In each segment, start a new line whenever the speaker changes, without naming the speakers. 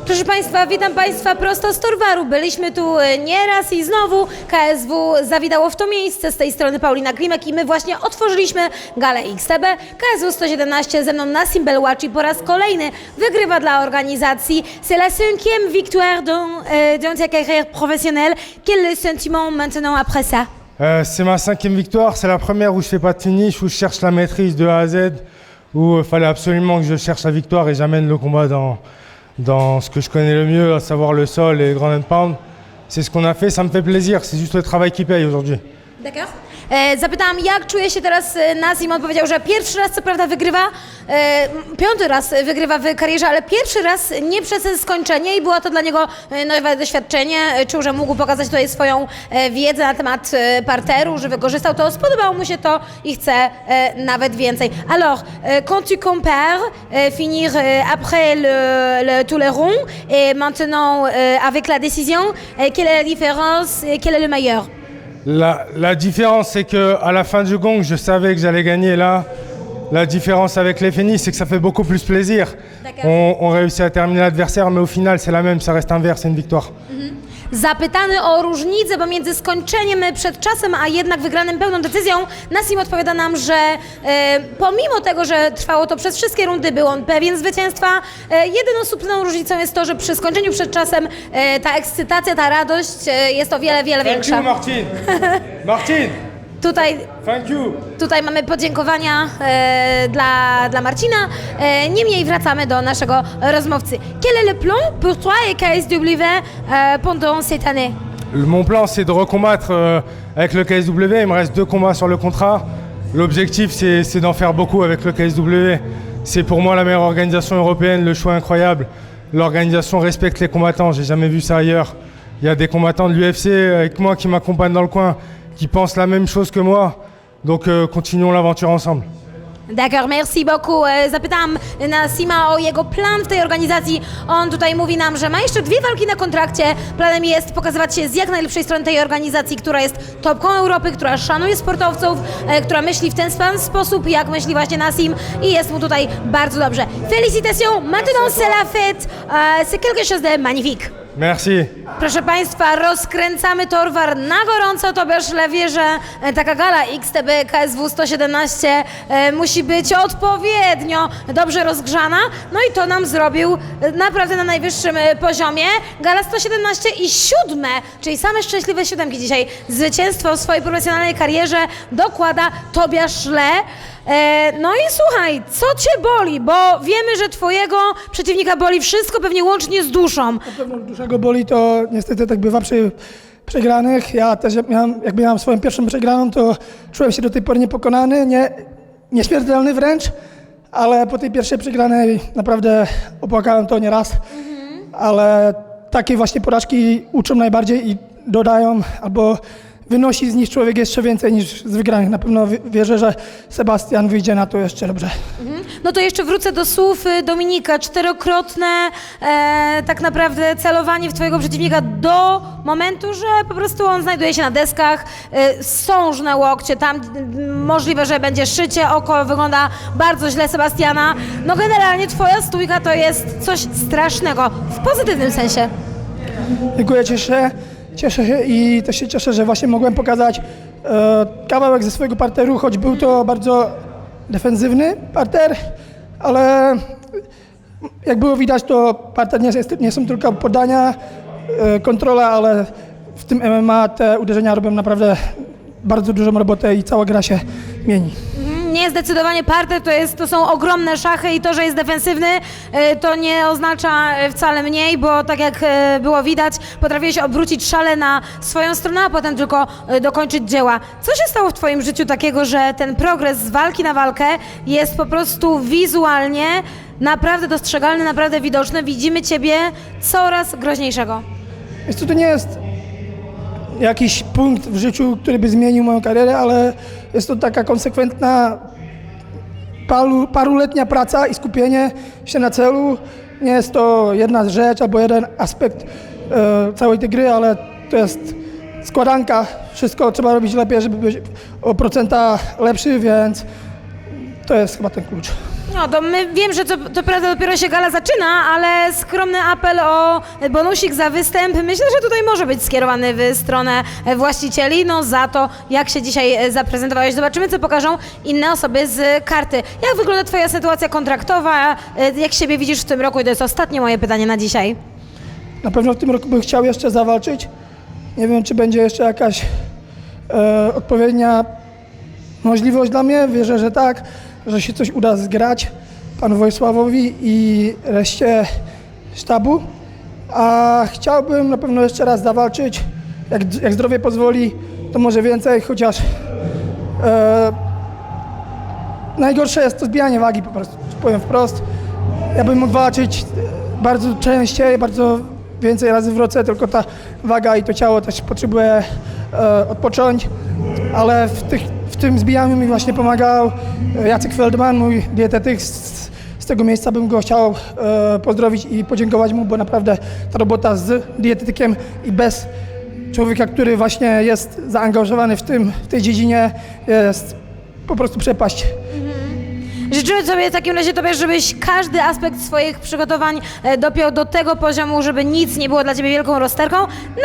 Proszę Państwa, witam Państwa prosto z Torwaru. Byliśmy tu nieraz i znowu KSW zawidało w to miejsce. Z tej strony Paulina Klimek i my właśnie otworzyliśmy galę XTB. KSW 117 ze mną Nassim Belwachi po raz kolejny wygrywa dla organizacji. C'est la 5e victoire dans ta carrière professionnelle. Quel est le sentiment maintenant après ça?
C'est ma 5e victoire, c'est la première où je fais pas de finish, où je cherche la maîtrise de A à Z, où il fallait absolument que je cherche la victoire et j'amène le combat dans ce que je connais le mieux, à savoir le sol et le ground and pound. C'est ce qu'on a fait, ça me fait plaisir, c'est juste le travail qui paye aujourd'hui.
D'accord. Zapytałam, jak czuje się teraz Nassim. On powiedział, że pierwszy raz co prawda wygrywa, 5. raz wygrywa w karierze, ale pierwszy raz nie przez skończenie i było to dla niego nowe doświadczenie. Czuł, że mógł pokazać tutaj swoją wiedzę na temat parteru, że wykorzystał to, spodobało mu się to i chce nawet więcej. Alors, quand tu compares finir après tous les ronds et maintenant avec la décision, quelle est la différence et quel est le meilleur?
La différence, c'est qu'à la fin du gong, je savais que j'allais gagner là. La différence avec les finis, c'est que ça fait beaucoup plus plaisir. On réussit à terminer l'adversaire, mais au final, c'est la même, ça reste un verre, c'est une victoire.
Zapytany o różnicę pomiędzy skończeniem przed czasem, a jednak wygranym pełną decyzją, Nassim odpowiada nam, że pomimo tego, że trwało to przez wszystkie rundy, był on pewien zwycięstwa. Jedyną subtelną różnicą jest to, że przy skończeniu przed czasem ta ekscytacja, ta radość jest o wiele, wiele większa.
Thank you, Martin. Martin. Thank you.
Tutaj mamy podziękowania dla Marcina. Niemniej wracamy do naszego rozmówcy. Quel est le plan pour toi et KSW pendant cette année?
Mon plan, c'est de recombattre avec le KSW. Il me reste 2 combats sur le contrat. L'objectif, c'est d'en faire beaucoup avec le KSW. C'est pour moi la meilleure organisation européenne, le choix incroyable. L'organisation respecte les combattants, j'ai jamais vu ça ailleurs. Il y a des combattants de l'UFC avec moi qui m'accompagnent dans le coin, qui pensent la même chose que moi. Donc continuons l'aventure ensemble.
D'accord, merci beaucoup. Zapytałam Nassima o jego plan w tej organizacji. On tutaj mówi nam, że ma jeszcze 2 walki na kontrakcie. Planem jest pokazywać się z jak najlepszej strony tej organizacji, która jest topką Europy, która szanuje sportowców, która myśli w ten sam sposób, jak myśli właśnie Nassim i jest mu tutaj bardzo dobrze. Félicitations, maintenant c'est la fête. C'est quelque chose de magnifique.
Merci.
Proszę Państwa, rozkręcamy Torwar na gorąco. Tobiasz Le wie, że taka gala XTB KSW 117 musi być odpowiednio dobrze rozgrzana. No i to nam zrobił naprawdę na najwyższym poziomie. Gala 117 i 7, czyli same szczęśliwe 7 dzisiaj. Zwycięstwo w swojej profesjonalnej karierze dokłada Tobiasz Le. No i słuchaj, co cię boli? Bo wiemy, że twojego przeciwnika boli wszystko, pewnie łącznie z duszą.
Na pewno dużo go boli, to niestety tak bywa przy przegranych. Ja też jak miałem swoją pierwszą przegraną, to czułem się do tej pory niepokonany, nieśmiertelny wręcz, ale po tej pierwszej przegranej naprawdę opłakałem to nieraz. Ale takie właśnie porażki uczą najbardziej i dodają albo wynosi z nich człowiek jeszcze więcej niż z wygranych. Na pewno wierzę, że Sebastian wyjdzie na to jeszcze dobrze.
No to jeszcze wrócę do słów Dominika. 4-krotne tak naprawdę celowanie w twojego przeciwnika do momentu, że po prostu on znajduje się na deskach, sążne łokcie, tam możliwe, że będzie szycie, oko wygląda bardzo źle Sebastiana. No generalnie twoja stójka to jest coś strasznego, w pozytywnym sensie.
Dziękuję, cieszę się i też się cieszę, że właśnie mogłem pokazać kawałek ze swojego parteru, choć był to bardzo defensywny parter, ale jak było widać, to parter nie są tylko podania, kontrola, ale w tym MMA te uderzenia robią naprawdę bardzo dużą robotę i cała gra się mieni.
Nie, zdecydowanie parter to są ogromne szachy i to, że jest defensywny, to nie oznacza wcale mniej, bo tak jak było widać, potrafiłeś obrócić szale na swoją stronę, a potem tylko dokończyć dzieła. Co się stało w twoim życiu takiego, że ten progres z walki na walkę jest po prostu wizualnie naprawdę dostrzegalny, naprawdę widoczny? Widzimy ciebie coraz groźniejszego.
To nie jest jakiś punkt w życiu, który by zmienił moją karierę, ale jest to taka konsekwentna, paruletnia praca i skupienie się na celu. Nie jest to jedna rzecz albo jeden aspekt całej tej gry, ale to jest składanka. Wszystko trzeba robić lepiej, żeby być o procenta lepszy, więc to jest chyba ten klucz.
No, to my wiem, że to prawda dopiero się gala zaczyna, ale skromny apel o bonusik za występ myślę, że tutaj może być skierowany w stronę właścicieli, no za to, jak się dzisiaj zaprezentowałeś. Zobaczymy, co pokażą inne osoby z karty. Jak wygląda twoja sytuacja kontraktowa? Jak siebie widzisz w tym roku? I to jest ostatnie moje pytanie na dzisiaj.
Na pewno w tym roku bym chciał jeszcze zawalczyć. Nie wiem, czy będzie jeszcze jakaś odpowiednia możliwość dla mnie. Wierzę, że tak, że się coś uda zgrać panu Wojsławowi i reszcie sztabu. A chciałbym na pewno jeszcze raz zawalczyć. Jak zdrowie pozwoli, to może więcej, chociaż najgorsze jest to zbijanie wagi, po prostu, powiem wprost. Ja bym mógł walczyć bardzo częściej, bardzo więcej razy w roce, tylko ta waga i to ciało też potrzebuje odpocząć, ale w tym zbijaniu mi właśnie pomagał Jacek Feldman, mój dietetyk. Z tego miejsca bym go chciał pozdrowić i podziękować mu, bo naprawdę ta robota z dietetykiem i bez człowieka, który właśnie jest zaangażowany w tej dziedzinie, jest po prostu przepaść.
Życzymy sobie w takim razie tobie, żebyś każdy aspekt swoich przygotowań dopiął do tego poziomu, żeby nic nie było dla ciebie wielką rozterką,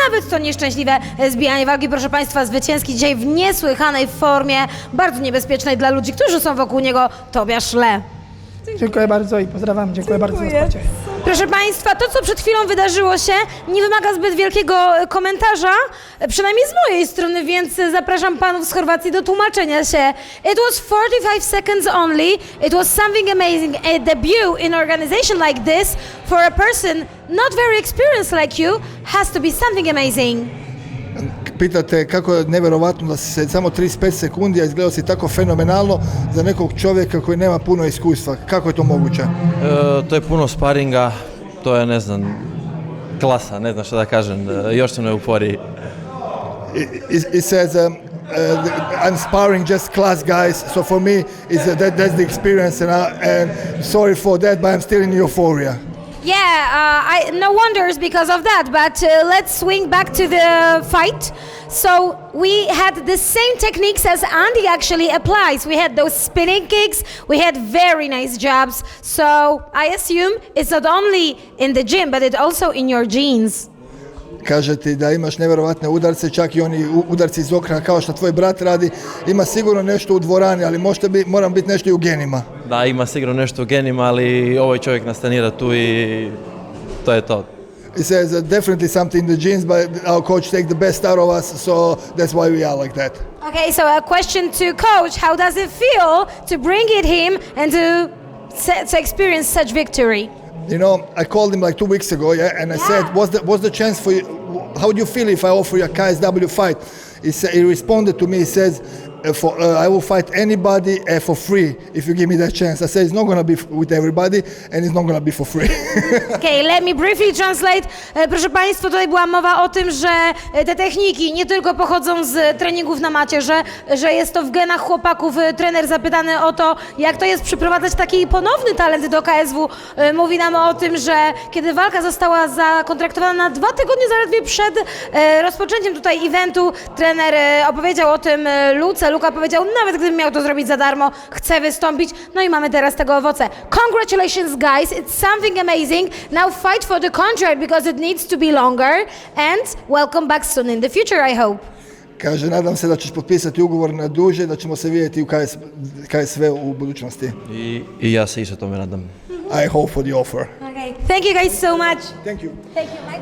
nawet to nieszczęśliwe zbijanie wagi. Proszę państwa, zwycięski dzisiaj w niesłychanej formie, bardzo niebezpiecznej dla ludzi, którzy są wokół niego, Tobiasz Le.
Dziękuję bardzo i pozdrawiam. Dziękuję bardzo za wsparcie.
Proszę państwa, to co przed chwilą wydarzyło się nie wymaga zbyt wielkiego komentarza, przynajmniej z mojej strony, więc zapraszam panów z Chorwacji do tłumaczenia się. It was 45 seconds only. It was something amazing. A debut in an organization like this for a person not very experienced like you has to be something amazing.
Pitate kako je nevjerovatno da si se samo 35 sekundi, a izgledao si tako fenomenalno za nekog čovjeka koji nema puno iskustva. Kako je to moguće?
To je puno sparinga, to je, ne znam, klasa, ne znam šta da kažem, još sam u euforiji.
He says, I'm sparring just class guys, so for me that's the experience, and sorry for that, but I'm still in euphoria.
Yeah, no wonders because of that, but let's swing back to the fight. So we had the same techniques as Andy actually applies. We had those spinning kicks, we had very nice jabs. So I assume it's not only in the gym, but it's also in your genes.
Kaže ti da imaš nevjerovatne udarce, čak i oni udarci iz okna kao što tvoj brat radi. Ima sigurno nešto u dvorani, ali moram biti nešto i u genima.
Da, ima sigurno nešto u genima, ali ovaj čovjek nas trenira tu i to je to.
He says definitely something in the genes, but our coach takes the best out of us, so that's why we are like that.
Okay, so a question to coach: how does it feel to bring it him and to experience such victory?
You know, I called him like 2 weeks ago, and I said, what's the chance for you? How do you feel if I offer you a KSW fight? He responded to me, he says, I will fight anybody for free if you give me that chance. I said, it's not going to be with everybody, and it's not going to be for free.
Okay, let me briefly translate. Proszę państwa, tutaj była mowa o tym, że te techniki nie tylko pochodzą z treningów na macie, że jest to w genach chłopaków. Trener zapytany o to, jak to jest przyprowadzać taki ponowny talent do KSW, mówi nam o tym, że kiedy walka została zakontraktowana na 2 tygodnie zaledwie przed rozpoczęciem tutaj eventu, trener opowiedział o tym Luka powiedział, nawet gdybym miał to zrobić za darmo, chcę wystąpić, no i mamy teraz tego owoce. Congratulations guys, it's something amazing. Now fight for the contract because it needs to be longer and welcome back soon in the future, I hope.
Kaže, nadam se da ćeš potpisati ugovor na duže, da ćemo se vidjeti u KSV u budućnosti.
I ja se isto tome nadam.
I hope for the offer.
Okay. Thank you guys so much.
Thank you.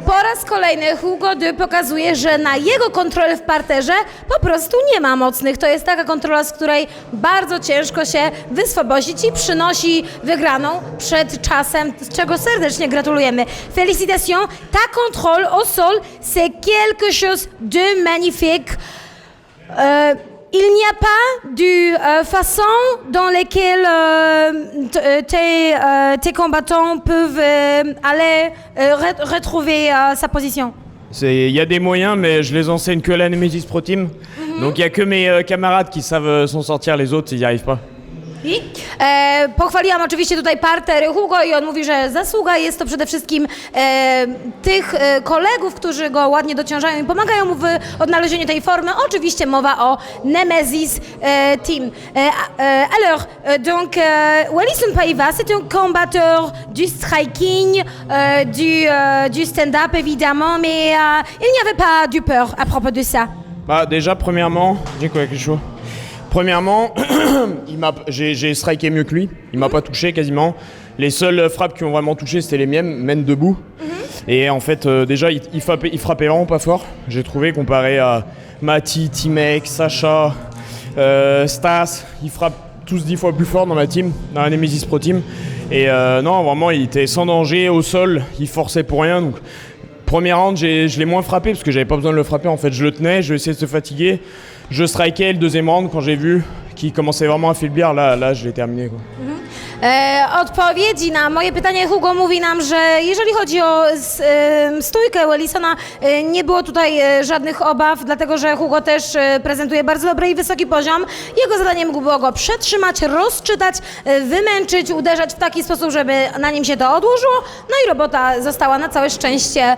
Po raz kolejny Hugo De pokazuje, że na jego kontrolę w parterze po prostu nie ma mocnych. To jest taka kontrola, z której bardzo ciężko się wyswobodzić i przynosi wygraną przed czasem, z czego serdecznie gratulujemy. Félicitations, ta contrôle au sol, c'est quelque chose de magnifique. Il n'y a pas de façon dans laquelle tes combattants peuvent aller retrouver sa position.
Il y a des moyens, mais je les enseigne que à la Nemesis Pro Team. Donc il n'y a que mes camarades qui savent s'en sortir, les autres, ils n'y arrivent pas.
I pochwaliłam oczywiście tutaj parter Hugo i on mówi, że zasługa jest to przede wszystkim tych kolegów, którzy go ładnie dociążają i pomagają mu w odnalezieniu tej formy. Oczywiście mowa o Nemesis Team. Alors, donc, Wellison Paiva, c'est un combatteur du striking, du stand-up évidemment, mais il n'y avait pas du peur à propos de ça.
Bah déjà premièrement, dziękuję Krzysiu. Premièrement, j'ai striké mieux que lui. Il m'a pas touché quasiment. Les seules frappes qui ont vraiment touché, c'était les miennes, même debout. Et en fait, déjà, il frappait vraiment pas fort. J'ai trouvé comparé à Mati, Timek, Sacha, Stas, ils frappent tous 10 fois plus fort dans la team, dans la Nemesis Pro Team. Et non, vraiment, il était sans danger au sol, il forçait pour rien. Donc, premier round, je l'ai moins frappé parce que j'avais pas besoin de le frapper. En fait, je le tenais, je essayais de se fatiguer. Je strikais le deuxième round quand j'ai vu qu'il commençait vraiment à faiblir. Là, je l'ai terminé, quoi.
Odpowiedzi na moje pytanie Hugo mówi nam, że jeżeli chodzi o stójkę Wellisona, nie było tutaj żadnych obaw, dlatego że Hugo też prezentuje bardzo dobry i wysoki poziom. Jego zadaniem było go przetrzymać, rozczytać, wymęczyć, uderzać w taki sposób, żeby na nim się to odłożyło. No i robota została na całe szczęście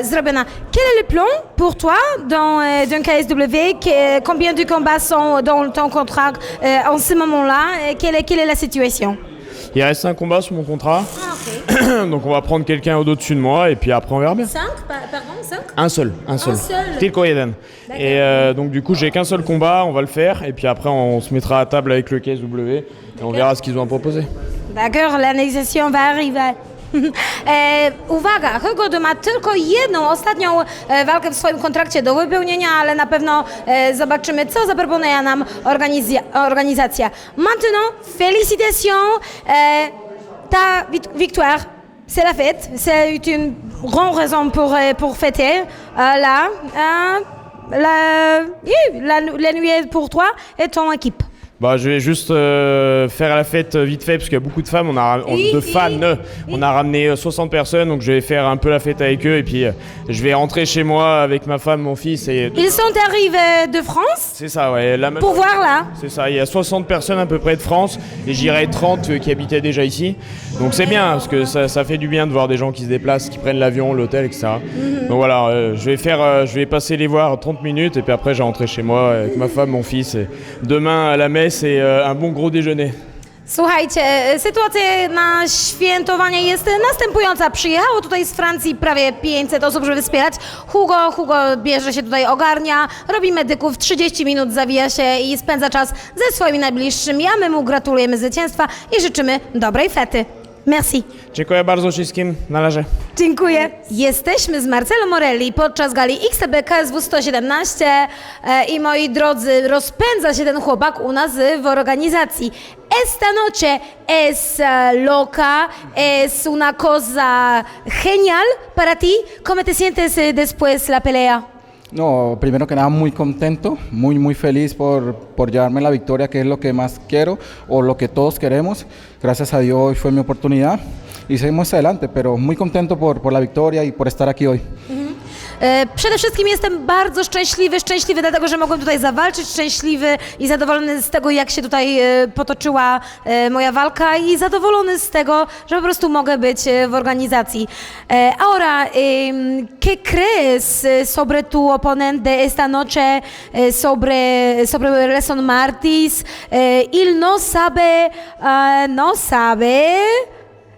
zrobiona. Quel est le plan pour toi dans d'un KSW? Combien de combats sont dans ton contrat en ce moment-là? Quelle est la situation?
Il reste un combat sur mon contrat.
Ah, ok.
Donc on va prendre quelqu'un au-dessus de moi et puis après on verra bien.
5, pardon, 5?
Un seul.
Un seul.
Tylko jeden. Et donc du coup j'ai qu'un seul combat, on va le faire et puis après on se mettra à table avec le KSW et on verra ce qu'ils ont à proposer.
D'accord, la négociation va arriver. Uwaga, Hugo ma tylko jedną, ostatnią walkę w swoim kontrakcie do wypełnienia, ale na pewno zobaczymy, co zaproponuje nam organizacja. Maintenant, félicitations, ta victoire, c'est la fête, c'est une grande raison pour fêter. La nuit pour toi et ton équipe.
Bah, je vais juste faire la fête vite fait parce qu'il y a beaucoup de femmes, on a ramené 60 personnes, donc je vais faire un peu la fête avec eux et puis je vais rentrer chez moi avec ma femme, mon fils et...
Ils sont arrivés de France?
C'est ça, ouais.
Pour voir là?
C'est ça, il y a 60 personnes à peu près de France et j'irai 30 qui habitaient déjà ici. Donc c'est bien parce que ça fait du bien de voir des gens qui se déplacent, qui prennent l'avion, l'hôtel, etc. Donc voilà, je vais passer les voir 30 minutes et puis après je vais rentrer chez moi avec ma femme, mon fils et demain à la messe et un bon gros déjeuner.
Słuchajcie, sytuacja na świętowanie jest następująca. Przyjechało tutaj z Francji prawie 500 osób, żeby wspierać. Hugo bierze się tutaj, ogarnia, robi medyków, 30 minut zawija się i spędza czas ze swoimi najbliższymi, a my mu gratulujemy zwycięstwa i życzymy dobrej fety. Merci.
Dziękuję bardzo wszystkim, na razie.
Dziękuję. Jesteśmy z Marcelo Morelli podczas gali XTB KSW 117 i moi drodzy, rozpędza się ten chłopak u nas w organizacji. Esta noche es loca, es una cosa genial para ti. ¿Cómo te sientes después la pelea?
No, primero que nada muy contento, muy feliz por llevarme la victoria, que es lo que más quiero o lo que todos queremos. Gracias a Dios hoy fue mi oportunidad y seguimos adelante, pero muy contento por la victoria y por estar aquí hoy.
Przede wszystkim jestem bardzo szczęśliwy dlatego, że mogłem tutaj zawalczyć, szczęśliwy i zadowolony z tego, jak się tutaj potoczyła moja walka i zadowolony z tego, że po prostu mogę być w organizacji. Ahora, ¿qué crees sobre tu oponente esta noche, sobre Wellison Martins? Il no sabe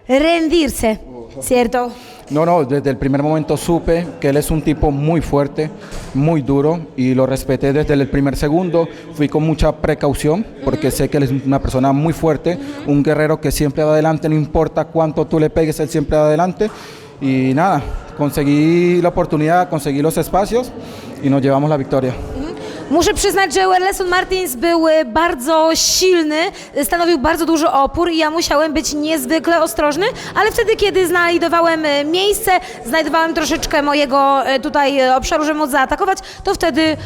rendirse, ¿cierto?
No, desde el primer momento supe que él es un tipo muy fuerte, muy duro y lo respeté desde el primer segundo. Fui con mucha precaución porque sé que él es una persona muy fuerte, un guerrero que siempre va adelante, no importa cuánto tú le pegues, él siempre va adelante. Y nada, conseguí la oportunidad, conseguí los espacios y nos llevamos la victoria.
Muszę przyznać, że Wellison Martins był bardzo silny, stanowił bardzo duży opór i ja musiałem być niezwykle ostrożny, ale wtedy, kiedy znajdowałem miejsce, znajdowałem troszeczkę mojego tutaj obszaru, żeby móc zaatakować, to wtedy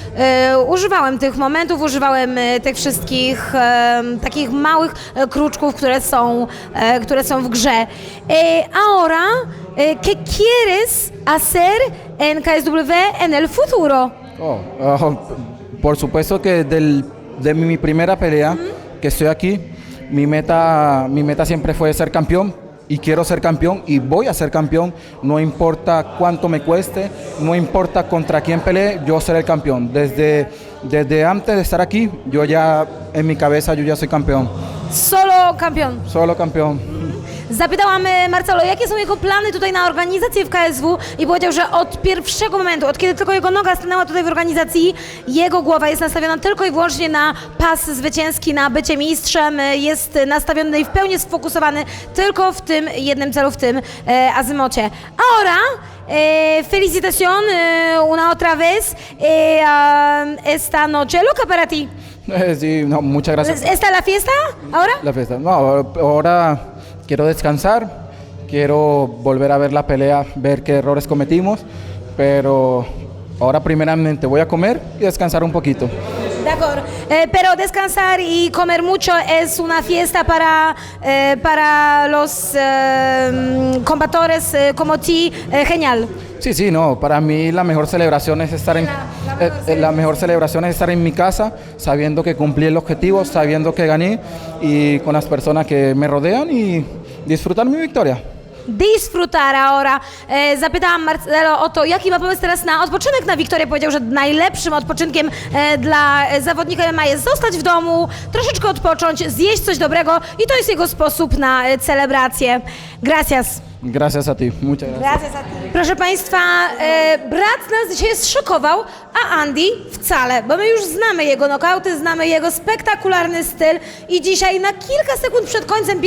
używałem tych momentów, używałem tych wszystkich takich małych kruczków, które są w grze. Ahora, ¿qué quieres hacer en KSW en el futuro?
Por supuesto que de mi primera pelea que estoy aquí, Mi meta siempre fue ser campeón y quiero ser campeón y voy a ser campeón, no importa cuánto me cueste, no importa contra quién peleé, yo seré el campeón. Desde antes de estar aquí, yo ya en mi cabeza yo ya soy campeón,
Solo kampion.
solo campeón.
Zapytałam Marcelo, jakie są jego plany tutaj na organizację w KSW i powiedział, że od pierwszego momentu, od kiedy tylko jego noga stanęła tutaj w organizacji, jego głowa jest nastawiona tylko i wyłącznie na pas zwycięski, na bycie mistrzem, jest nastawiony i w pełni sfokusowany tylko w tym jednym celu, w tym azymocie. Ahora, felicitación una otra vez esta noche. Luca, para ti.
Sí, no, muchas gracias.
¿Está la fiesta ahora?
La fiesta. No, ahora quiero descansar, quiero volver a ver la pelea, ver qué errores cometimos, pero ahora primeramente voy a comer y descansar un poquito.
De acuerdo. Pero descansar y comer mucho es una fiesta para los combatidores como ti. Genial.
Sí, sí, no, para mí la mejor celebración es estar la mejor celebración es estar en mi casa, sabiendo que cumplí el objetivo, sabiendo que gané y con las personas que me rodean y disfrutar mi victoria.
Disfrutar ahora. Zapytałam Marcelo o to, jaki ma pomysł teraz na odpoczynek, na Wiktorię. Powiedział, że najlepszym odpoczynkiem dla zawodnika MMA jest zostać w domu, troszeczkę odpocząć, zjeść coś dobrego i to jest jego sposób na celebrację. Gracias.
Gracias a ti, muchas gracias.
Proszę Państwa, brat nas dzisiaj zszokował, a Andy wcale, bo my już znamy jego nokauty, znamy jego spektakularny styl i dzisiaj na kilka sekund przed końcem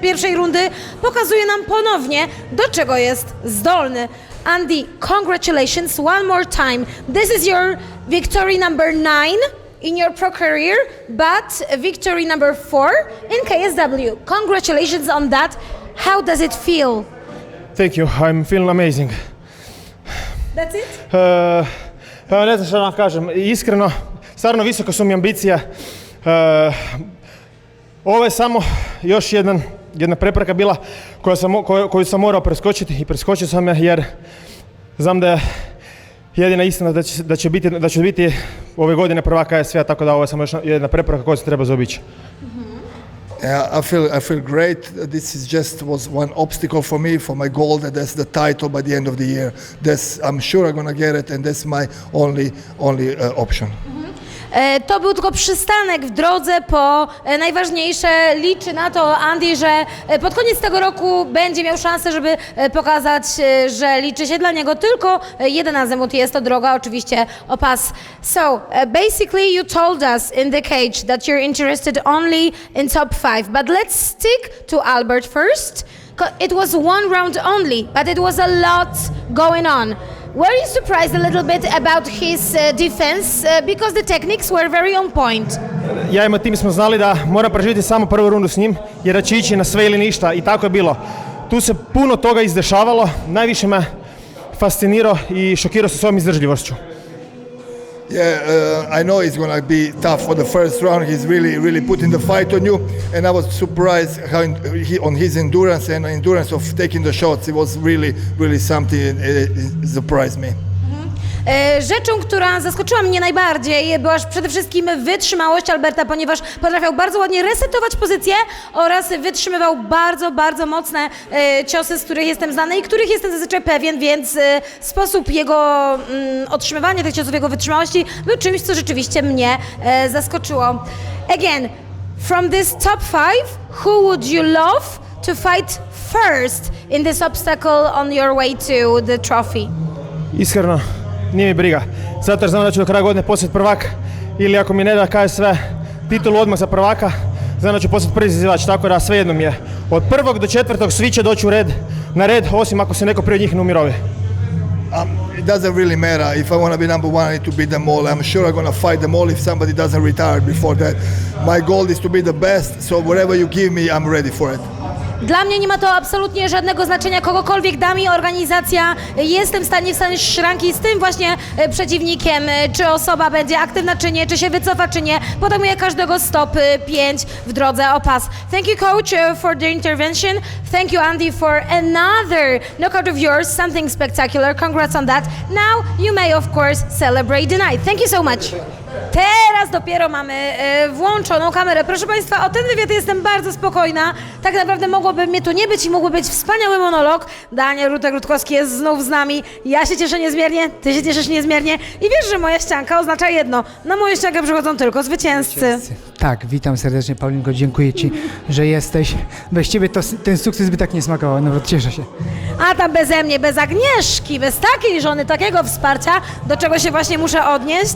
pierwszej rundy pokazuje nam ponownie, do czego jest zdolny. Andy, congratulations one more time. This is your victory number 9 in your pro career, but victory number 4 in KSW. Congratulations on that. How does it feel?
Thank you, I'm feeling amazing.
That's it?
Pa ne znam što vam kažem, iskreno, stvarno visoko su mi ambicije. Ovo je samo još jedna prepreka bila koju sam morao preskočiti i preskočio sam je jer znam da je jedina istina da će biti ove godine prvak KSV-a, tako da ovo je samo još jedna prepreka koju se treba zaobići.
Yeah, I feel great. This is was one obstacle for me, for my goal, that that's the title by the end of the year. I'm sure I'm gonna get it, and that's my only option.
To był tylko przystanek w drodze po najważniejsze. Liczy na to Andy, że pod koniec tego roku będzie miał szansę, żeby pokazać, że liczy się dla niego tylko jeden azymut. Jest to droga oczywiście o pas. So, basically you told us in the cage that you're interested only in top 5, but let's stick to Albert first. It was one round only, but it was a lot going on. Were you surprised a little bit about his defense because the techniques were very on point?
Ja i moj tim smo znali da mora preživjeti samo prvu rundu s njim jer da će ići na sve ili ništa i tako je bilo. Tu se puno toga izdešavalo, najviše me fascinirao i šokirao sa svojom izdržljivošću.
Yeah, I know it's gonna be tough for the first round. He's really putting the fight on you, and I was surprised how on his endurance and endurance of taking the shots. It was really something. It surprised me.
Rzeczą, która zaskoczyła mnie najbardziej, była przede wszystkim wytrzymałość Alberta, ponieważ potrafił bardzo ładnie resetować pozycję oraz wytrzymywał bardzo mocne ciosy, z których jestem znany i których jestem zazwyczaj pewien, więc sposób jego otrzymywania tych ciosów, jego wytrzymałości był czymś, co rzeczywiście mnie zaskoczyło. Again, from this top 5, who would you love to fight first in this obstacle on your way to the trophy?
Iskreno, nije mi briga, zato jer znam da ću do kraja godine postati prvak ili ako mi ne da KSV titulu odmah za prvaka, znam da ću postati prvi izazivač, tako da svejedno mi je. Od 1. do 4. svi će doći na red, osim ako se neko prije njih ne umirovi.
It doesn't really matter. If I want to be number one, I need to beat them all. I'm sure I'm going to fight them all if somebody doesn't retire before that. My goal is to be the best, so whatever you give me, I'm ready for it.
Dla mnie nie ma to absolutnie żadnego znaczenia, kogokolwiek da mi organizacja. Jestem w stanie wstanąć z szranki z tym właśnie przeciwnikiem, czy osoba będzie aktywna, czy nie, czy się wycofa, czy nie. Podejmuję każdego stop 5 w drodze o pas. Thank you, coach, for the intervention. Thank you, Andy, for another knockout of yours, something spectacular. Congrats on that. Now you may, of course, celebrate the night. Thank you so much. Teraz teraz dopiero mamy włączoną kamerę. Proszę Państwa, o ten wywiad jestem bardzo spokojna. Tak naprawdę mogłoby mnie tu nie być i mógłby być wspaniały monolog. Daniel Rutek-Rutkowski jest znów z nami. Ja się cieszę niezmiernie, ty się cieszysz niezmiernie i wiesz, że moja ścianka oznacza jedno. Na moją ściankę przychodzą tylko zwycięzcy.
Tak, witam serdecznie, Paulinko, dziękuję Ci, że jesteś. Bez Ciebie ten sukces by tak nie smakował, naprawdę cieszę się.
A tam beze mnie, bez Agnieszki, bez takiej żony, takiego wsparcia, do czego się właśnie muszę odnieść,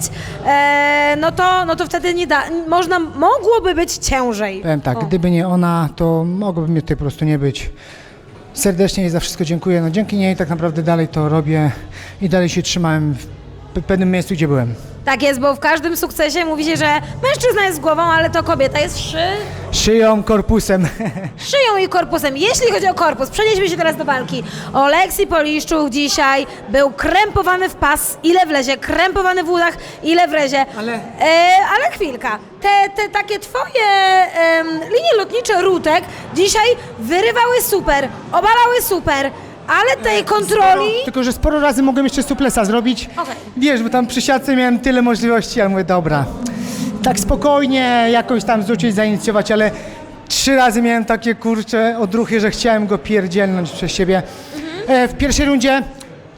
no to wtedy mogłoby być ciężej.
Powiem tak,
O.
gdyby nie ona, to mogłoby mnie tutaj po prostu nie być. Serdecznie jej za wszystko dziękuję, no dzięki niej tak naprawdę dalej to robię i dalej się trzymałem w pewnym miejscu, gdzie byłem.
Tak jest, bo w każdym sukcesie mówi się, że mężczyzna jest głową, ale to kobieta jest
Szyją, korpusem.
szyją i korpusem. Jeśli chodzi o korpus, przenieśmy się teraz do walki. Oleksij Poliszczuk dzisiaj był krępowany w pas, ile wlezie, krępowany w udach, ile wlezie. Ale chwilka, te takie twoje linie lotnicze Rutek dzisiaj wyrywały super, obalały super, ale tej kontroli...
Tylko, że sporo razy mogłem jeszcze suplesa zrobić.
Okej.
Wiesz, bo tam przy siatce miałem tyle możliwości, ale mówię, dobra, tak spokojnie jakoś tam zrzucić, zainicjować, ale 3 razy miałem takie, kurcze, odruchy, że chciałem go pierdzielnąć przez siebie. W pierwszej rundzie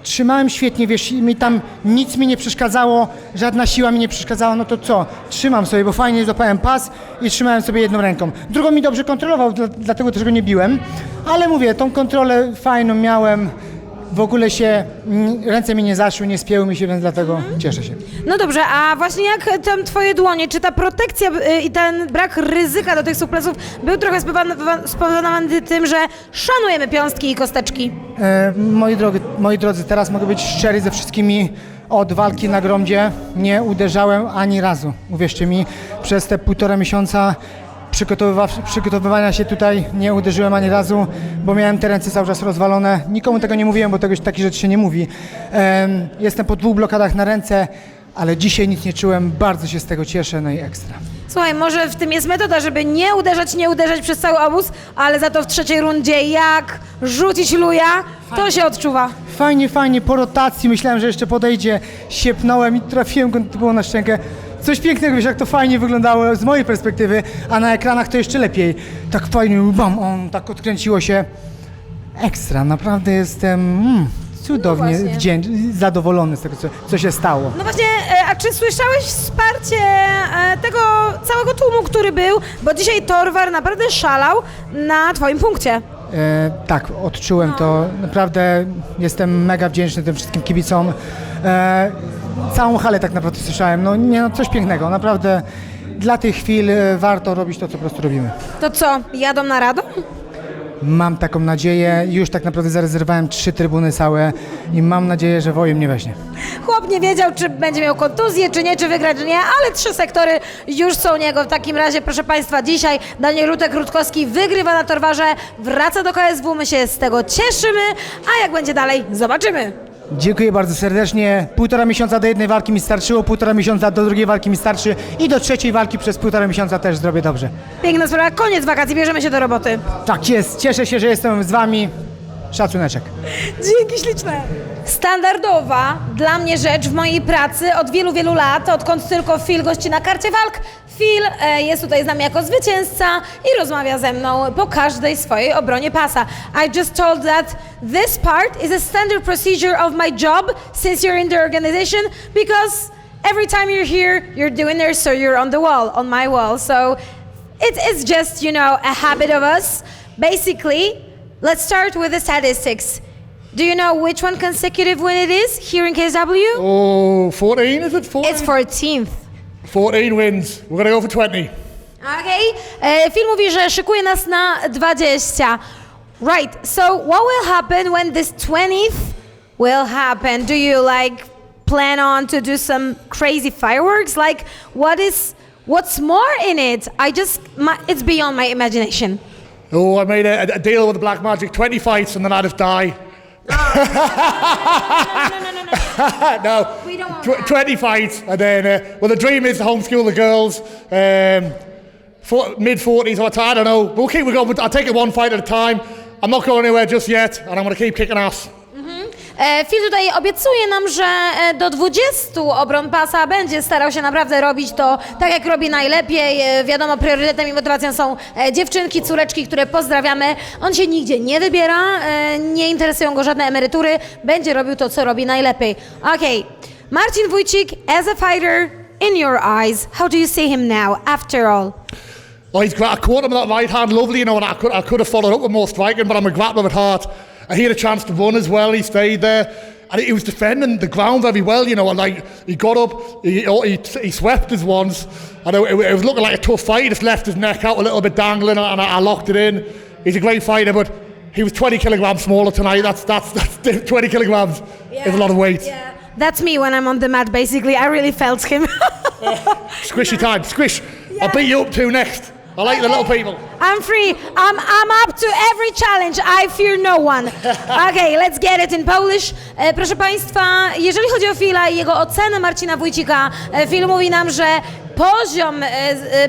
trzymałem świetnie, wiesz, mi tam nic mi nie przeszkadzało, żadna siła mi nie przeszkadzała, no to co? Trzymam sobie, bo fajnie złapałem pas i trzymałem sobie jedną ręką. Drugą mi dobrze kontrolował, dlatego też go nie biłem, ale mówię, tą kontrolę fajną miałem, w ogóle się, ręce mi nie zaszły, nie spięły mi się, więc dlatego cieszę się.
No dobrze, a właśnie jak tam twoje dłonie, czy ta protekcja i ten brak ryzyka do tych suplesów był trochę spowodowany tym, że szanujemy piąstki i kosteczki?
Moi drodzy, teraz mogę być szczery ze wszystkimi. Od walki na Gromdzie nie uderzałem ani razu. Uwierzcie mi, przez te 1,5 miesiąca przygotowywania się tutaj nie uderzyłem ani razu, bo miałem te ręce cały czas rozwalone. Nikomu tego nie mówiłem, bo takich rzeczy się nie mówi. Jestem po 2 blokadach na ręce, ale dzisiaj nic nie czułem, bardzo się z tego cieszę, no i ekstra.
Słuchaj, może w tym jest metoda, żeby nie uderzać przez cały obóz, ale za to w trzeciej rundzie jak rzucić luja, to się odczuwa.
Fajnie, po rotacji myślałem, że jeszcze podejdzie, siepnąłem i trafiłem go typowo na szczękę. Coś pięknego, wiesz, jak to fajnie wyglądało z mojej perspektywy, a na ekranach to jeszcze lepiej. Tak fajnie, bam, tak odkręciło się. Ekstra, naprawdę jestem cudownie
No
zadowolony z tego, co się stało.
No właśnie, a czy słyszałeś wsparcie tego całego tłumu, który był? Bo dzisiaj Torwar naprawdę szalał na twoim punkcie.
Tak, odczułem to. Naprawdę jestem mega wdzięczny tym wszystkim kibicom. Całą halę tak naprawdę słyszałem. No coś pięknego. Naprawdę dla tych chwil warto robić to, co po prostu robimy.
To co, jadą na Radom?
Mam taką nadzieję. Już tak naprawdę zarezerwowałem 3 trybuny całe i mam nadzieję, że Wojem nie weźmie.
Chłop nie wiedział, czy będzie miał kontuzję, czy nie, czy wygrać, czy nie, ale 3 sektory już są u niego. W takim razie, proszę Państwa, dzisiaj Daniel Rutek-Rutkowski wygrywa na Torwarze, wraca do KSW, my się z tego cieszymy, a jak będzie dalej, zobaczymy.
Dziękuję bardzo serdecznie. 1,5 miesiąca do jednej walki mi starczyło, 1,5 miesiąca do drugiej walki mi starczy i do trzeciej walki przez 1,5 miesiąca też zrobię dobrze.
Piękna sprawa, koniec wakacji, bierzemy się do roboty.
Tak jest, cieszę się, że jestem z Wami. Szacuneczek.
Dzięki śliczne. Standardowa dla mnie rzecz w mojej pracy od wielu, wielu lat, odkąd tylko Phil gości na karcie walk. Phil jest tutaj z nami jako zwycięzca i rozmawia ze mną po każdej swojej obronie pasa. I just told that this part is a standard procedure of my job since you're in the organization because every time you're here, you're doing this, so you're on the wall, on my wall. So it's just, you know, a habit of us. Basically, let's start with the statistics. Do you know which one consecutive win it is here in KSW?
Oh, 14, is it? 14?
It's 14th.
14 wins. We're going to go for 20.
Okay. Phil mówi, że szykuje nas na 20. Right. So what will happen when this 20th will happen? Do you like plan on to do some crazy fireworks? Like what's more in it? It's beyond my imagination.
Oh, I made a deal with the Black Magic. 20 fights and then I'd have died. No,
We don't want that.
20 fights and then, well, the dream is to homeschool the girls. Mid-40s, I don't know. We'll keep it going. I'll take it one fight at a time. I'm not going anywhere just yet and I'm going to keep kicking ass.
Phil tutaj obiecuje nam, że do 20 obron pasa będzie starał się naprawdę robić to tak, jak robi najlepiej. Wiadomo, priorytetem i motywacją są dziewczynki, córeczki, które pozdrawiamy. On się nigdzie nie wybiera, nie interesują go żadne emerytury, będzie robił to, co robi najlepiej. Okej. Marcin Wójcik, as a fighter, in your eyes, how do you see him now, after all?
Oh, I caught him with that right hand lovely, you know, and I could have followed up with more striking, but I'm a grappler at heart. I had a chance to run as well, he stayed there. And he was defending the ground very well, you know, and like, he got up, he swept us once, and it was looking like a tough fight. He just left his neck out a little bit dangling, and I locked it in. He's a great fighter, but he was 20 kilograms smaller tonight. That's 20 kilograms is a lot of weight.
Yeah. That's me when I'm on the mat, basically. I really felt him.
Squishy time, squish. I'll beat you up too next. I like the little people.
I'm free. I'm up to every challenge. I fear no one. Okay, let's get it in Polish. Proszę Państwa, jeżeli chodzi o Phila i jego ocenę Marcina Wójcika, Phil mówi nam, że poziom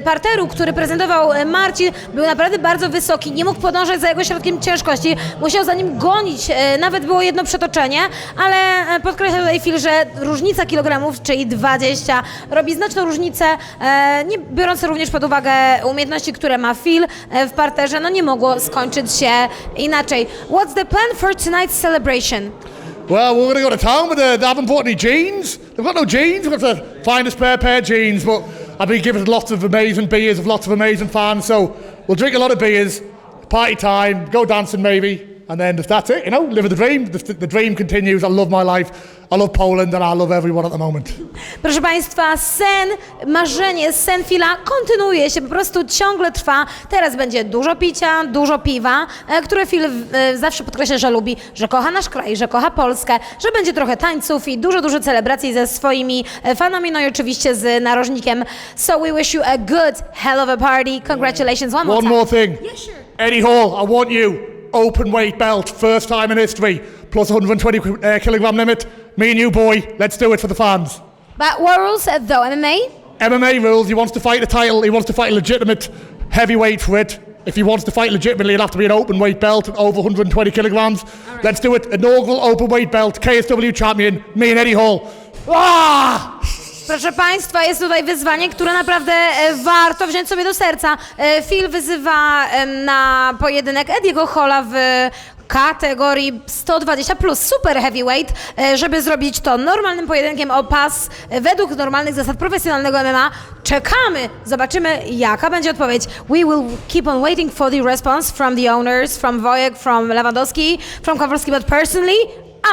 parteru, który prezentował Marcin, był naprawdę bardzo wysoki. Nie mógł podążać za jego środkiem ciężkości. Musiał za nim gonić. Nawet było jedno przetoczenie, ale podkreśla tutaj Phil, że różnica kilogramów, czyli 20, robi znaczną różnicę, nie biorąc również pod uwagę umiejętności, które ma Phil w parterze, no nie mogło skończyć się inaczej. What's the plan for tonight's celebration?
Well, we're going to go to town, but they haven't bought any jeans. They've got no jeans. We've got to find a spare pair of jeans, but I've been given lots of amazing beers of lots of amazing fans, so we'll drink a lot of beers, party time, go dancing maybe, and then if that's it, you know, live the dream. The dream continues. I love my life. I love Poland, and I love everyone at the moment.
Proszę Państwa, sen, marzenie, sen Phila kontynuuje się, po prostu ciągle trwa. Teraz będzie dużo picia, dużo piwa, które Phil zawsze podkreśla, że lubi, że kocha nasz kraj, że kocha Polskę, że będzie trochę tańców i dużo celebracji ze swoimi fanami, no i oczywiście z narożnikiem. So we wish you a good, hell of a party. Congratulations one more
One
time.
more thing.
Yeah, sure.
Eddie Hall, I want you. Open weight belt, first time in history, plus 120 kilogram limit. Me and you, boy, let's do it for the fans.
But what rules though, MMA?
MMA rules, he wants to fight a title, he wants to fight a legitimate heavyweight for it. If he wants to fight legitimately, it'll have to be an open weight belt at over 120 kilograms. Right. Let's do it, inaugural open weight belt, KSW champion, me and Eddie Hall. Ah!
Proszę Państwa, jest tutaj wyzwanie, które naprawdę warto wziąć sobie do serca. Phil wyzywa na pojedynek Ediego Halla w kategorii 120 plus super heavyweight, żeby zrobić to normalnym pojedynkiem o pas według normalnych zasad profesjonalnego MMA. Czekamy, zobaczymy jaka będzie odpowiedź. We will keep on waiting for the response from the owners, from Wojek, from Lewandowski, from Kowalski, but personally,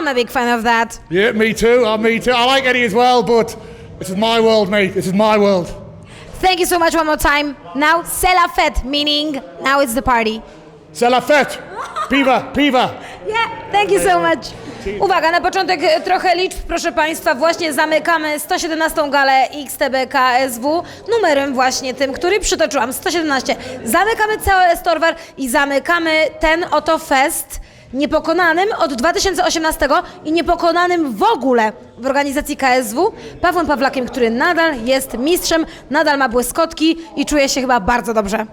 I'm a big fan of that.
Yeah, me too, me too. I like Eddie as well, but this is my world, mate. This is my world.
Thank you so much one more time. Now, c'est la fête, meaning now it's the party.
C'est la fête. Piva, piva.
Yeah, thank you so much. Uwaga, na początek trochę liczb, proszę Państwa. Właśnie zamykamy 117. galę XTB KSW numerem właśnie tym, który przytoczyłam, 117. Zamykamy cały Estorwar i zamykamy ten oto fest niepokonanym od 2018 i niepokonanym w ogóle w organizacji KSW, Pawłem Pawlakiem, który nadal jest mistrzem, nadal ma błyskotki i czuje się chyba bardzo dobrze.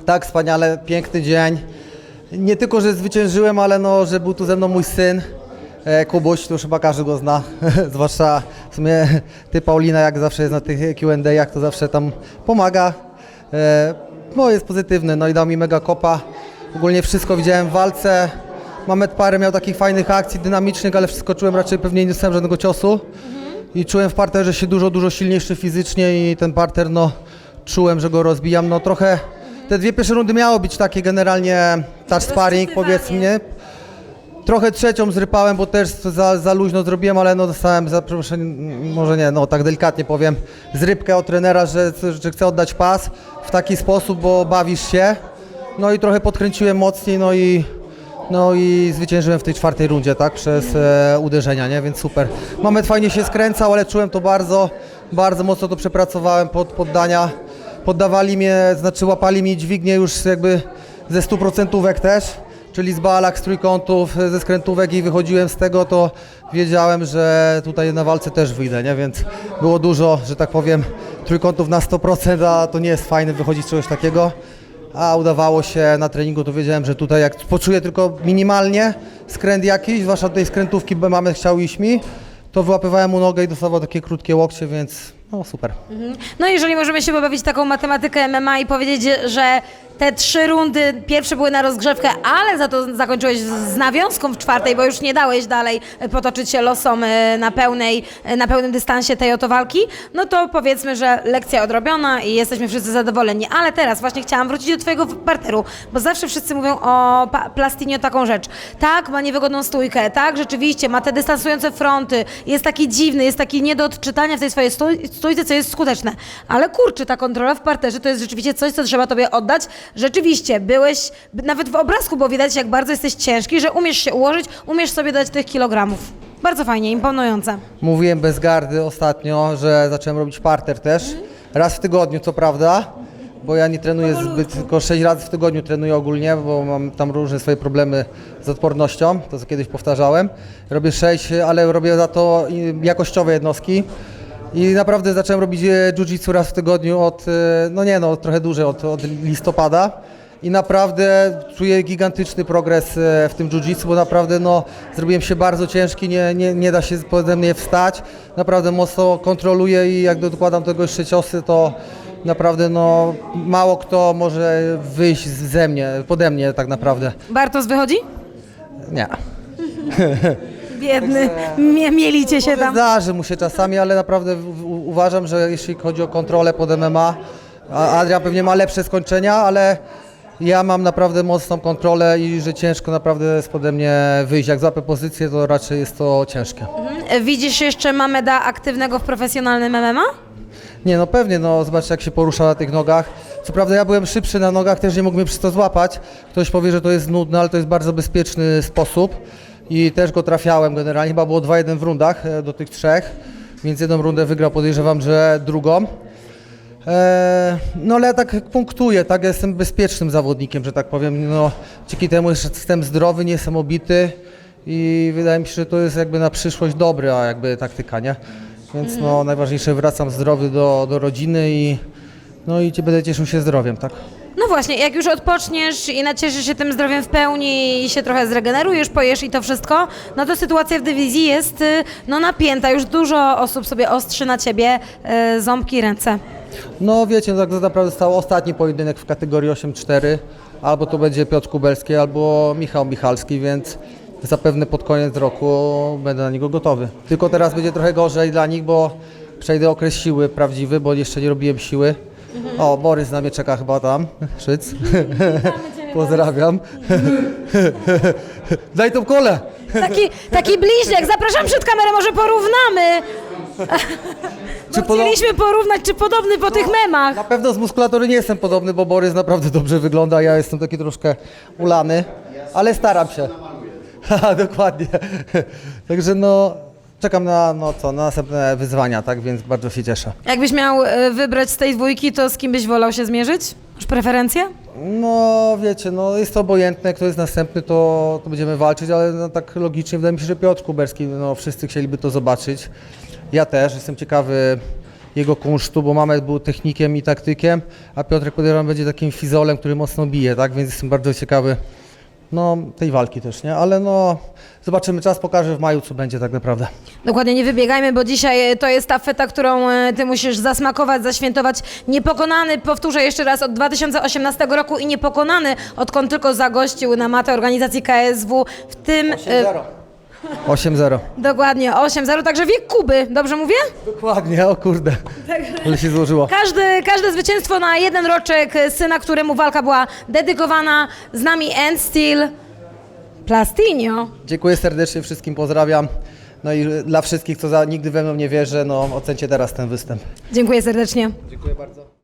Tak, wspaniale, piękny dzień. Nie tylko, że zwyciężyłem, ale no, że był tu ze mną mój syn, Kubuś, to już chyba każdy go zna, zwłaszcza w sumie ty, Paulina, jak zawsze jest na tych Q&A, jak to zawsze tam pomaga. No jest pozytywny, no i dał mi mega kopa. Ogólnie wszystko widziałem w walce. Mamet parę miał takich fajnych akcji, dynamicznych, ale wszystko czułem, raczej pewnie nie dostałem żadnego ciosu. I czułem w parterze się dużo silniejszy fizycznie i ten parter, no czułem, że go rozbijam. No trochę, te dwie pierwsze rundy miało być takie generalnie touch sparring, powiedzmy. Trochę trzecią zrypałem, bo też za luźno zrobiłem, ale no dostałem, proszę, może nie, no tak delikatnie powiem, zrypkę od trenera, że chcę oddać pas w taki sposób, bo bawisz się. No i trochę podkręciłem mocniej, no i zwyciężyłem w tej czwartej rundzie, tak, przez uderzenia, nie, więc super. Mamet fajnie się skręcał, ale czułem to bardzo mocno to przepracowałem poddania. Poddawali mnie, znaczy łapali mi dźwignię już jakby ze 100% też, czyli z balak, z trójkątów, ze skrętówek i wychodziłem z tego, to wiedziałem, że tutaj na walce też wyjdę, nie, więc było dużo, że tak powiem, trójkątów na 100%, a to nie jest fajne wychodzić z czegoś takiego. a udawało się na treningu, to wiedziałem, że tutaj jak poczuję tylko minimalnie skręt jakiś, zwłaszcza tej skrętówki, bo mamy chciał iść mi, to wyłapywałem mu nogę i dostawał takie krótkie łokcie, więc no super.
No jeżeli możemy się pobawić taką matematykę MMA i powiedzieć, że te 3 rundy pierwsze były na rozgrzewkę, ale za to zakończyłeś z nawiązką w 4, bo już nie dałeś dalej potoczyć się losom na pełnym dystansie tej oto walki, no to powiedzmy, że lekcja odrobiona i jesteśmy wszyscy zadowoleni. Ale teraz właśnie chciałam wrócić do twojego parteru, bo zawsze wszyscy mówią o Plastinio taką rzecz. Tak, ma niewygodną stójkę, tak, rzeczywiście, ma te dystansujące fronty, jest taki dziwny, jest taki nie do odczytania w tej swojej stójce, co jest skuteczne. Ale kurczę, ta kontrola w parterze to jest rzeczywiście coś, co trzeba tobie oddać. Rzeczywiście, byłeś, nawet w obrazku było widać, jak bardzo jesteś ciężki, że umiesz się ułożyć, umiesz sobie dać tych kilogramów. Bardzo fajnie, imponujące.
Mówiłem bez gardy ostatnio, że zacząłem robić parter też, raz w tygodniu co prawda, bo ja nie trenuję zbyt, tylko 6 razy w tygodniu trenuję ogólnie, bo mam tam różne swoje problemy z odpornością, to co kiedyś powtarzałem. Robię 6, ale robię za to jakościowe jednostki. I naprawdę zacząłem robić jiu-jitsu raz w tygodniu od, trochę dłużej, od listopada. I naprawdę czuję gigantyczny progres w tym jiu-jitsu, bo naprawdę zrobiłem się bardzo ciężki, nie da się pode mnie wstać. Naprawdę mocno kontroluję i jak dokładam tego jeszcze ciosy, to naprawdę mało kto może wyjść pode mnie tak naprawdę.
Bartosz wychodzi?
Nie.
Biedny, mielicie się tam.
Zdarzy mu się czasami, ale naprawdę uważam, że jeśli chodzi o kontrolę pod MMA, Adrian pewnie ma lepsze skończenia, ale ja mam naprawdę mocną kontrolę i że ciężko naprawdę jest pode mnie wyjść. Jak złapę pozycję, to raczej jest to ciężkie.
Widzisz jeszcze Mameda aktywnego w profesjonalnym MMA?
Nie, pewnie, zobaczcie jak się porusza na tych nogach. Co prawda ja byłem szybszy na nogach, też nie mógłbym przez to złapać. Ktoś powie, że to jest nudne, ale to jest bardzo bezpieczny sposób. I też go trafiałem generalnie, chyba było 2-1 w rundach do tych 3, więc jedną rundę wygrał, podejrzewam, że drugą. Ale ja tak punktuję, tak, ja jestem bezpiecznym zawodnikiem, że tak powiem, dzięki temu jestem zdrowy, nie jestem obity i wydaje mi się, że to jest jakby na przyszłość dobra jakby taktyka, nie? Więc najważniejsze, wracam zdrowy do rodziny i będę cieszył się zdrowiem, tak?
No właśnie, jak już odpoczniesz i nacieszysz się tym zdrowiem w pełni i się trochę zregenerujesz, pojesz i to wszystko, no to sytuacja w dywizji jest napięta. Już dużo osób sobie ostrzy na ciebie ząbki i ręce.
Wiecie, tak naprawdę został ostatni pojedynek w kategorii 8-4. Albo to będzie Piotr Kubelski, albo Michał Michalski, więc zapewne pod koniec roku będę na niego gotowy. Tylko teraz będzie trochę gorzej dla nich, bo przejdę okres siły prawdziwy, bo jeszcze nie robiłem siły. O, Borys na mnie czeka chyba tam, Szyc. Pozdrawiam. Daj tą kolę.
Taki bliźniak, zapraszam przed kamerę, może porównamy. Chcieliśmy porównać, czy podobny po tych memach.
Na pewno z muskulatury nie jestem podobny, bo Borys naprawdę dobrze wygląda, ja jestem taki troszkę ulany, ale staram się. Dokładnie. Także czekam na następne wyzwania, tak, więc bardzo się cieszę.
Jakbyś miał wybrać z tej dwójki, to z kim byś wolał się zmierzyć? Masz preferencje?
Wiecie, jest to obojętne, kto jest następny, to będziemy walczyć, ale tak logicznie wydaje mi się, że Piotr Kuberski, wszyscy chcieliby to zobaczyć. Ja też, jestem ciekawy jego kunsztu, bo Mamed był technikiem i taktykiem, a Piotrek podejrzewam będzie takim fizolem, który mocno bije, tak, więc jestem bardzo ciekawy tej walki też, nie? Ale zobaczymy, czas pokaże w maju, co będzie tak naprawdę.
Dokładnie, nie wybiegajmy, bo dzisiaj to jest ta feta, którą ty musisz zasmakować, zaświętować. Niepokonany, powtórzę jeszcze raz, od 2018 roku i niepokonany, odkąd tylko zagościł na matę organizacji KSW, w tym...
8-0.
Dokładnie, 8-0, także wiek Kuby, dobrze mówię?
Dokładnie, o kurde, ale się złożyło.
Każde zwycięstwo na jeden roczek syna, któremu walka była dedykowana. Z nami End Steel Plastinio.
Dziękuję serdecznie, wszystkim pozdrawiam. I dla wszystkich, co nigdy we mną nie wierzy, ocencie teraz ten występ.
Dziękuję serdecznie.
Dziękuję bardzo.